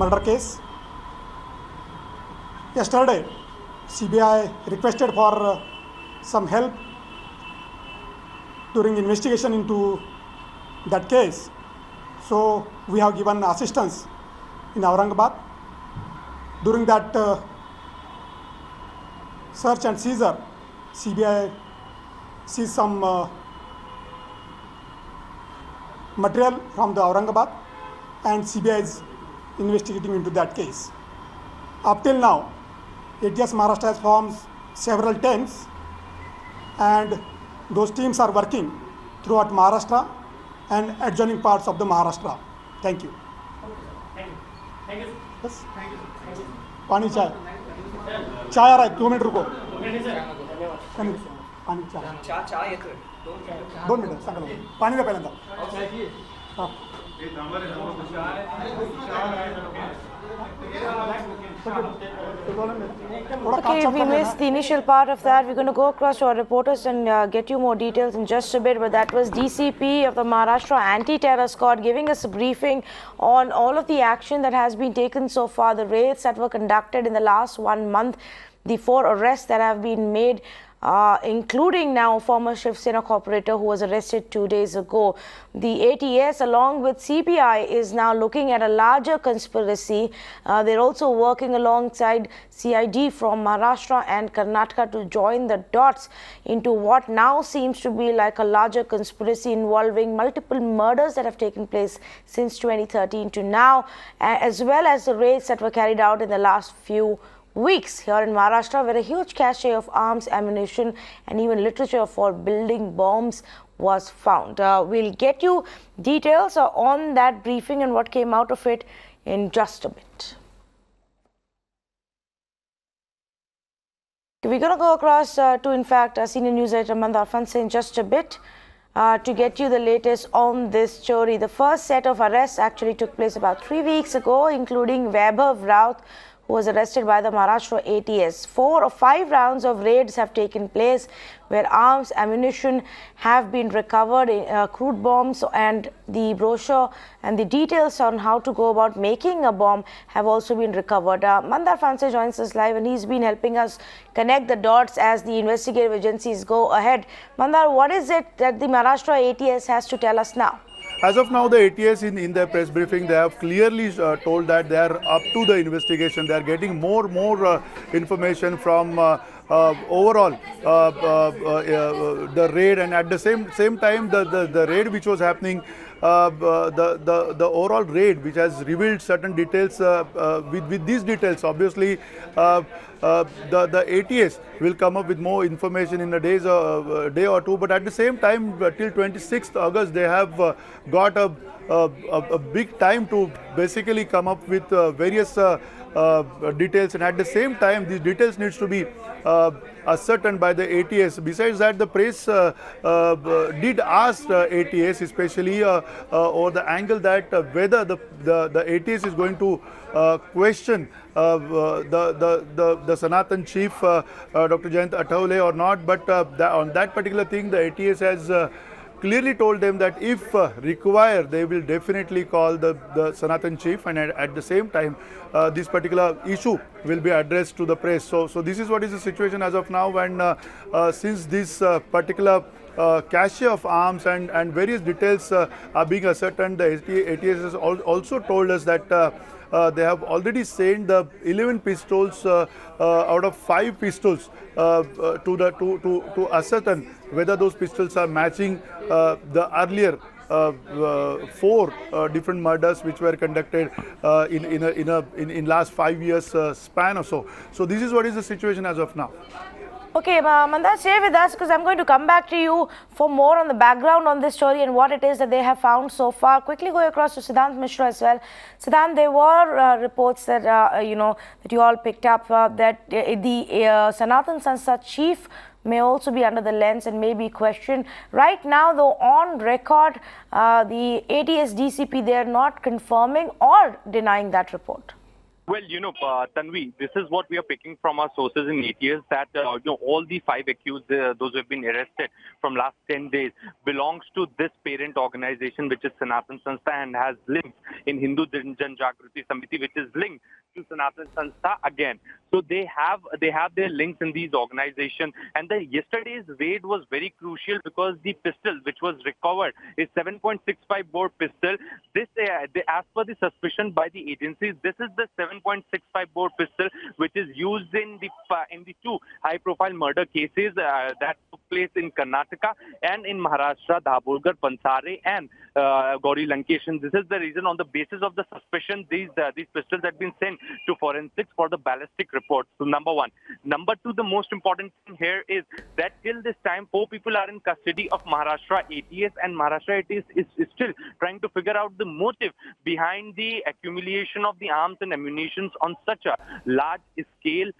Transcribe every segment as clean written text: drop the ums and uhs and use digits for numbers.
murder case. Yesterday, CBI requested for some help during investigation into that case. So we have given assistance in Aurangabad. During that search and seizure, CBI seized some material from the Aurangabad, and CBI is investigating into that case. Up till now, ATS Maharashtra has formed several teams, and those teams are working throughout Maharashtra and adjoining parts of the Maharashtra. Thank you. Thank you. Yes? पानी चाय चाय आ रहा है 2 minute रुको पानी चाय 2 minute सांगा पाणी द्या पहिल्यांदा हां Okay, we missed the initial part of that. We're going to go across to our reporters and get you more details in just a bit. But that was DCP of the Maharashtra Anti-Terror Squad giving us a briefing on all of the action that has been taken so far, the raids that were conducted in the last 1 month, the 4 arrests that have been made, including now former Shiv Sena operator who was arrested 2 days ago. The ATS along with CBI is now looking at a larger conspiracy. They're also working alongside CID from Maharashtra and Karnataka to join the dots into what now seems to be like a larger conspiracy involving multiple murders that have taken place since 2013 to now, as well as the raids that were carried out in the last few weeks here in Maharashtra, where a huge cache of arms, ammunition and even literature for building bombs was found. We'll get you details on that briefing and what came out of it in just a bit. We're going to go across to, in fact, senior news editor Mandar Fanse in just a bit to get you the latest on this story. The first set of arrests actually took place about 3 weeks ago, including Vaibhav Raut, who was arrested by the Maharashtra ATS. 4 or 5 rounds of raids have taken place where arms, ammunition have been recovered, crude bombs, and the brochure and the details on how to go about making a bomb have also been recovered. Mandar Fanse joins us live and he's been helping us connect the dots as the investigative agencies go ahead. Mandar, what is it that the Maharashtra ATS has to tell us now? As of now, the ATS in their press briefing, they have clearly told that they are up to the investigation. They are getting more information from overall the raid, and at the same time the raid which was happening, the overall raid which has revealed certain details. With these details, obviously the ATS will come up with more information in a day or two. But at the same time, till 26th August, they have got a big time to basically come up with various details, and at the same time these details needs to be ascertained by the ATS. Besides that, the press did ask ATS especially over the angle that whether the ATS is going to question the Sanatan chief Dr. Jayant Athawale or not, but on that particular thing the ATS has clearly told them that if required, they will definitely call the Sanatan chief, and at the same time this particular issue will be addressed to the press. So this is what is the situation as of now, and since this particular cache of arms and various details are being ascertained, the ATS has also told us that they have already sent the 11 pistols out of 5 pistols to ascertain whether those pistols are matching the earlier 4 different murders which were conducted in last 5 years span or so. So this is what is the situation as of now. Okay, Mandar, stay with us because I'm going to come back to you for more on the background on this story and what it is that they have found so far. Quickly go across to Siddhant Mishra as well. Siddhant, there were reports that that you all picked up that the Sanatan Sanstha chief may also be under the lens and may be questioned. Right now, though, on record, the ATS DCP, they are not confirming or denying that report. Well, Tanvi, this is what we are picking from our sources in ATS, that all the 5 accused, those who have been arrested from last 10 days, belongs to this parent organization, which is Sanatan Sanstha, and has links in Hindu Jan Jagruti Samiti, which is linked to Sanatan Sanstha again. So they have their links in these organizations. And yesterday's raid was very crucial because the pistol which was recovered is 7.65 bore pistol. This, as per the suspicion by the agencies, this is the 7.65 bore pistol which is used in the 2 high-profile murder cases that took place in Karnataka and in Maharashtra, Dhabulkar, Pansare, and Gauri Lankesh. And this is the reason, on the basis of the suspicion, these pistols had been sent to forensics for the ballistic report. So number 1. Number 2, the most important thing here is that till this time, 4 people are in custody of Maharashtra ATS, and Maharashtra ATS is still trying to figure out the motive behind the accumulation of the arms and ammunition on such a large scale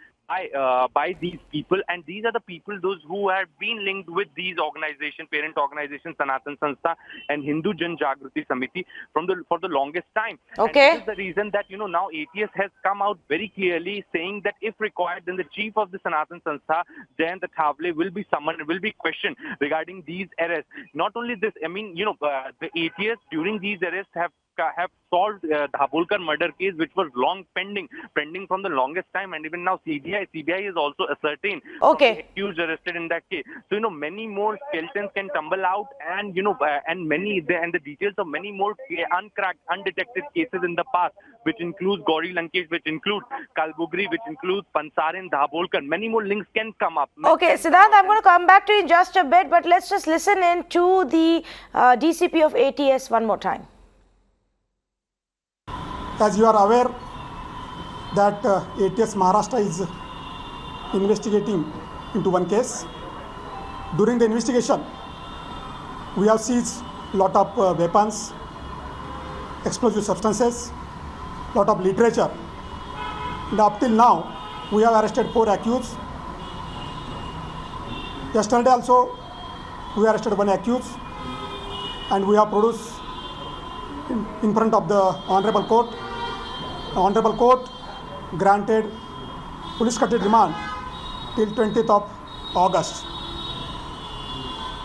by these people. And these are the people, those who have been linked with these organizations, parent organizations, Sanatan Sanstha and Hindu Jan Jagruti Samiti for the longest time. Okay. And this is the reason that, now ATS has come out very clearly saying that if required, then the chief of the Sanatan Sanstha, Jayant Thavle, will be summoned, will be questioned regarding these arrests. Not only this, the ATS during these arrests have solved Dhabulkar murder case, which was long pending from the longest time, and even now CBI is also ascertained Okay. the accused arrested in that case. So many more skeletons can tumble out, and and the details of many more uncracked, undetected cases in the past, which includes Gauri Lankesh, which includes Kalbugri, which includes Pansare and Dhabulkar. Many more links can come up. Okay, Siddharth, I'm going to come back to you in just a bit, but let's just listen in to the DCP of ATS one more time. As you are aware that ATS Maharashtra is investigating into one case. During the investigation, we have seized lot of weapons, explosive substances, lot of literature. And up till now, we have arrested 4 accused. Yesterday also, we arrested 1 accused, and we have produced in front of the Honorable Court. The Honorable Court granted police custody remand till 20th of August.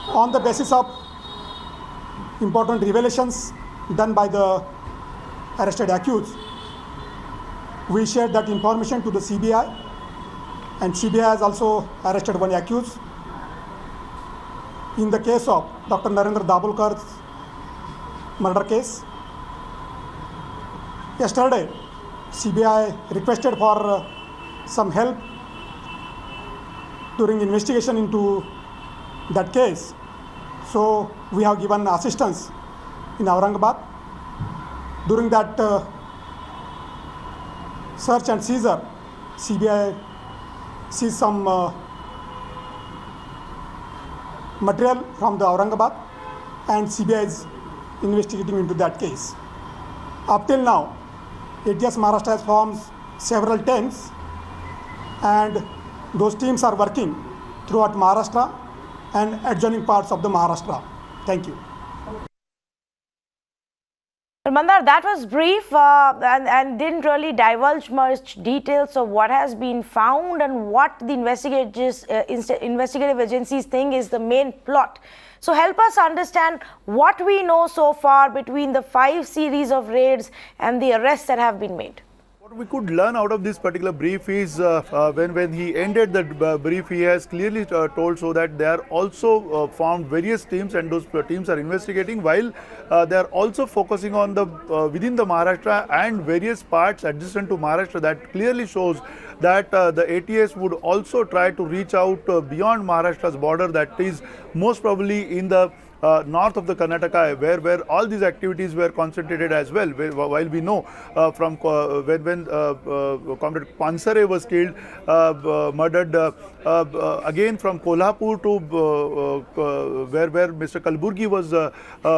On the basis of important revelations done by the arrested accused, we shared that information to the CBI, and CBI has also arrested 1 accused. In the case of Dr. Narendra Dhabulkar's murder case, yesterday CBI requested for some help during investigation into that case. So we have given assistance in Aurangabad. During that search and seizure, CBI seized some material from the Aurangabad, and CBI is investigating into that case. Up till now, ATS Maharashtra has formed several teams, and those teams are working throughout Maharashtra and adjoining parts of the Maharashtra. Thank you. Well, Mandar, that was brief and didn't really divulge much details of what has been found and what the investigative agencies think is the main plot. So help us understand what we know so far between the 5 series of raids and the arrests that have been made. What we could learn out of this particular brief is when he ended the brief, he has clearly told so that they are also formed various teams, and those teams are investigating, while they are also focusing on the within the Maharashtra and various parts adjacent to Maharashtra. That clearly shows that the ATS would also try to reach out beyond Maharashtra's border, that is most probably in the north of the Karnataka, where all these activities were concentrated as well. While we know from when Comrade Pansare was killed, murdered, again from Kolhapur to where Mr. Kalburgi was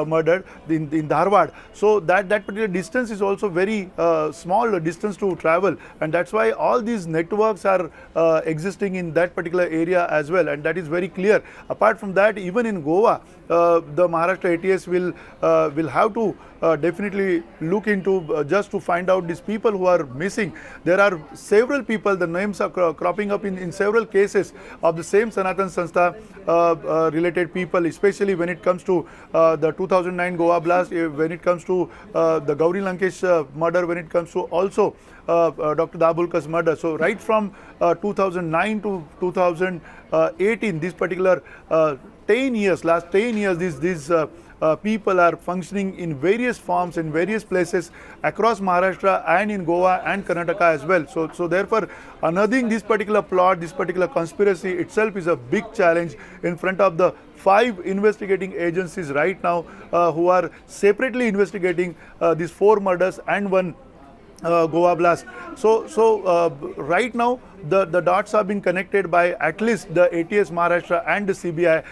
murdered in Dharwad. So that particular distance is also very small distance to travel, and that's why all these networks are existing in that particular area as well, and that is very clear. Apart from that, even in Goa, the Maharashtra ATS will have to definitely look into just to find out these people who are missing. There are several people, the names are cropping up in several cases of the same Sanatan Sanstha related people, especially when it comes to the 2009 Goa blast, when it comes to the Gauri Lankesh murder, when it comes to also Dr. Dabholkar's murder. So right from 2009 to 2018, this particular 10 years, last 10 years, these people are functioning in various forms in various places across Maharashtra and in Goa and Karnataka as well. So therefore, unearthing this particular plot, this particular conspiracy itself is a big challenge in front of the 5 investigating agencies right now who are separately investigating these 4 murders and 1 Goa blast. So right now the dots are being connected by at least the ATS Maharashtra and the CBI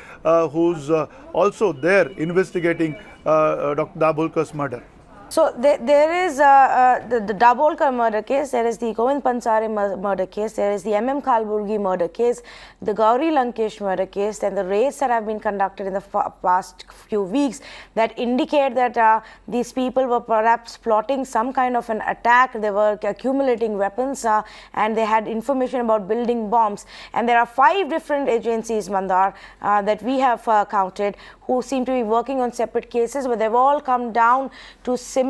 who's also there investigating Dr. Dabholkar's murder. So there is the Dabholkar murder case, there is the Govind Pansare murder case, there is the MM Kalburgi murder case, the Gauri Lankesh murder case, and the raids that have been conducted in the past few weeks that indicate that these people were perhaps plotting some kind of an attack. They were accumulating weapons and they had information about building bombs. And there are 5 different agencies, Mandar, that we have counted, who seem to be working on separate cases, but they've all come down to same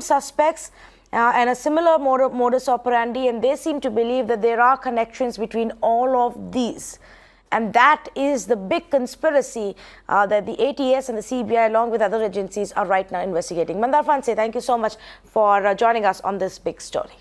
suspects and a similar modus operandi, and they seem to believe that there are connections between all of these. And that is the big conspiracy that the ATS and the CBI along with other agencies are right now investigating. Mandar Fanse, thank you so much for joining us on this big story.